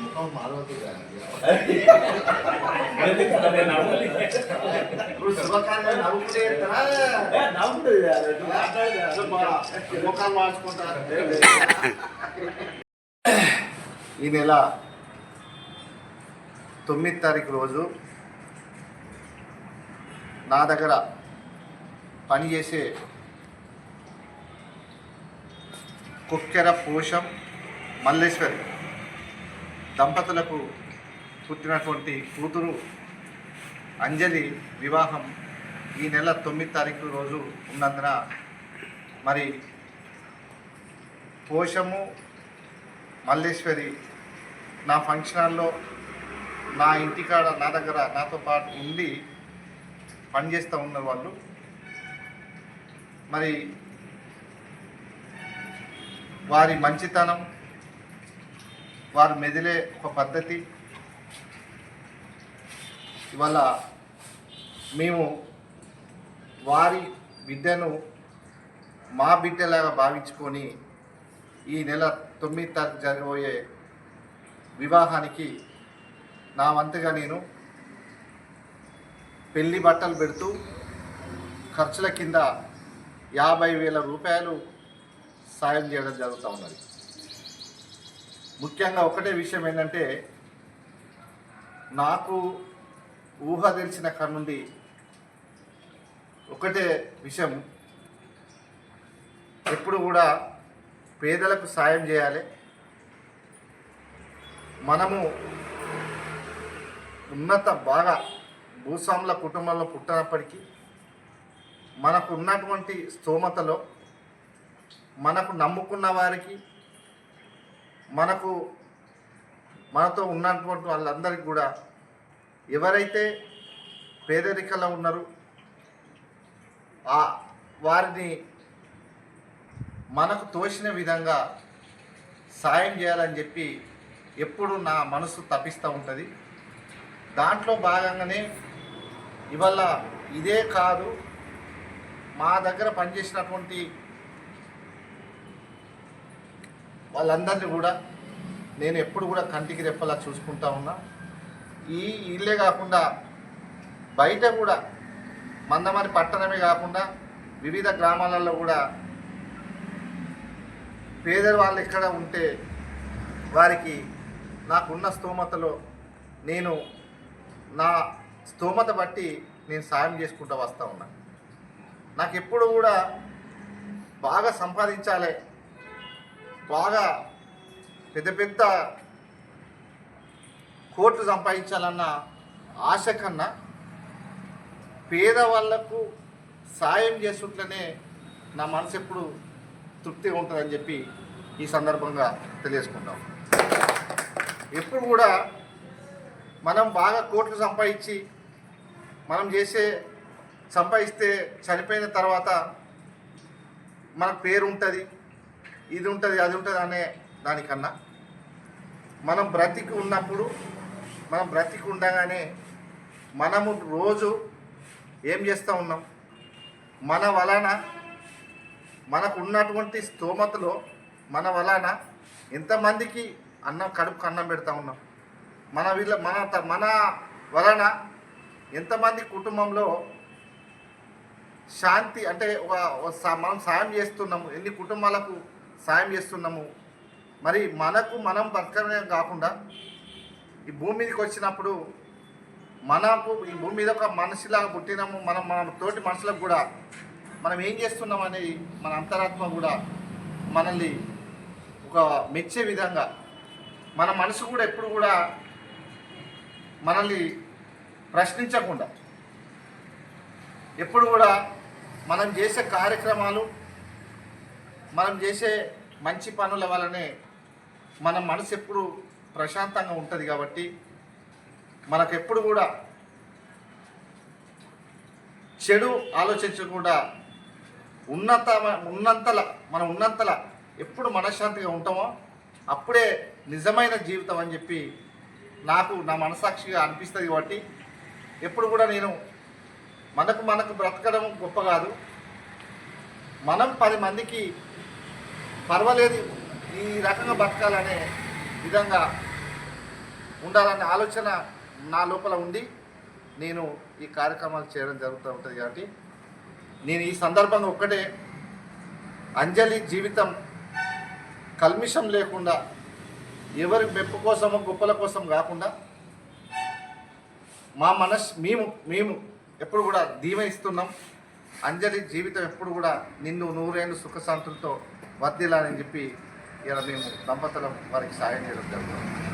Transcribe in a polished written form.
ముఖం మారవద్దు ముఖాలు మార్చుకుంటారు. ఈ నెల 9వ తారీఖు రోజు నా దగ్గర పనిచేసే కుక్కెర పోషం మల్లేశ్వరి దంపతులకు పుట్టినటువంటి కూతురు అంజలి వివాహం ఈ నెల 9వ తారీఖు రోజు ఉన్నందున మరి పోషము మల్లేశ్వరి నా ఫంక్షన్ హాల్లో నా ఇంటికాడ నా దగ్గర నాతో పాటు ఉండి పనిచేస్తూ ఉన్నారు వాళ్ళు. మరి వారి మంచితనం, వారు మెదిలే ఒక పద్ధతి ఇవాళ మేము వారి బిడ్డను మా బిడ్డలాగా భావించుకొని ఈ నెల 9వ తారీఖు జరగబోయే వివాహానికి నా వంతుగా నేను పెళ్లి బట్టలు పెడుతూ ఖర్చుల కింద 50,000 రూపాయలు సాయం చేయడం జరుగుతూ ఉన్నది. ముఖ్యంగా ఒకటే విషయం ఏంటంటే, నాకు ఊహ తెలిసిన కాడ నుండి ఒకటే విషయం, ఎప్పుడు కూడా పేదలకు సాయం చేయాలి. మనము ఉన్నత బాగా భూస్వాముల కుటుంబంలో పుట్టినప్పటికీ మనకు ఉన్నటువంటి స్తోమతలో మనకు నమ్ముకున్న వారికి, మనతో ఉన్నటువంటి వాళ్ళందరికీ కూడా ఎవరైతే పేదరికంలో ఉన్నారో వారిని మనకు తోచిన విధంగా సాయం చేయాలని చెప్పి ఎప్పుడు నా మనసు తపిస్తూ ఉంటుంది. దాంట్లో భాగంగానే ఇవాళ ఇదే కాదు, మా దగ్గర పనిచేసినటువంటి వాళ్ళందరినీ కూడా నేను ఎప్పుడు కూడా కంటికి రెప్పలా చూసుకుంటా ఉన్నా. ఈ ఇల్లే కాకుండా బయట కూడా మందమరి పట్టణమే కాకుండా వివిధ గ్రామాలలో కూడా పేదవాళ్ళు ఎక్కడ ఉంటే వారికి నాకున్న స్తోమతలో నేను నా స్తోమత బట్టి నేను సాయం చేసుకుంటూ వస్తూ ఉన్నా. నాకు ఎప్పుడు కూడా బాగా సంపాదించాలి, బాగా పెద్ద పెద్ద కోట్లు సంపాదించాలన్న ఆశ కన్నా పేదవాళ్లకు సాయం చేసుట్లనే నా మనసు ఎప్పుడు తృప్తిగా ఉంటుందని చెప్పి ఈ సందర్భంగా తెలియజేసుకుంటాం. ఎప్పుడు కూడా మనం బాగా కోట్లు సంపాదించి మనం సంపాదిస్తే చనిపోయిన తర్వాత మనకు పేరు ఉంటుంది, ఇది ఉంటుంది, అది ఉంటుంది అనే దానికన్నా మనం బ్రతికి ఉన్నప్పుడు, మనం బ్రతికి ఉండగానే మనము రోజు ఏం చేస్తూ ఉన్నాం, మన వలన మనకు ఉన్నటువంటి స్తోమతలో మన వలన ఎంతమందికి కడుపుకు అన్నం పెడతా ఉన్నాం, మన వలన ఎంతమంది కుటుంబంలో శాంతి అంటే మనం సాయం చేస్తున్నాము, ఎన్ని కుటుంబాలకు సాయం చేస్తున్నాము. మరి మనం బతకమే కాకుండా ఈ భూమి మీదకి వచ్చినప్పుడు మనకు ఈ భూమి మీద ఒక మనిషిలాగా పుట్టినాము, మన తోటి మనుషులకు కూడా మనం ఏం చేస్తున్నాం అనేది మన అంతరాత్మ కూడా మనల్ని ఒక మెచ్చే విధంగా, మన మనసు కూడా ఎప్పుడు కూడా మనల్ని ప్రశ్నించకుండా ఎప్పుడు కూడా మనం చేసే కార్యక్రమాలు మనం చేసే మంచి పనుల వల్లనే మన మనసు ఎప్పుడు ప్రశాంతంగా ఉంటుంది. కాబట్టి మనకెప్పుడు కూడా చెడు ఆలోచించకుండా మనం ఉన్నంతలా ఎప్పుడు మనశ్శాంతిగా ఉంటామో అప్పుడే నిజమైన జీవితం అని చెప్పి నాకు నా మనసాక్షిగా అనిపిస్తుంది. కాబట్టి ఎప్పుడు కూడా నేను మనకు బ్రతకడం గొప్ప కాదు, మనం 10 మందికి పర్వాలేదు ఈ రకంగా బతకాలనే విధంగా ఉండాలనే ఆలోచన నా లోపల ఉంది. నేను ఈ కార్యక్రమాలు చేయడం జరుగుతూ ఉంటుంది. కాబట్టి నేను ఈ సందర్భంగా ఒక్కటే, అంజలి జీవితం కల్మిషం లేకుండా ఎవరి మెప్పు కోసమో గొప్పల కోసం కాకుండా మేము ఎప్పుడు కూడా ధీమా ఇస్తున్నాం. అంజలి జీవితం ఎప్పుడు కూడా నిన్ను నూరేళ్ళు సుఖశాంతులతో వర్ధిల్లాలని చెప్పి ఇలా మేము దంపతులం వారికి సాయం చేయడం జరుగుతుంది.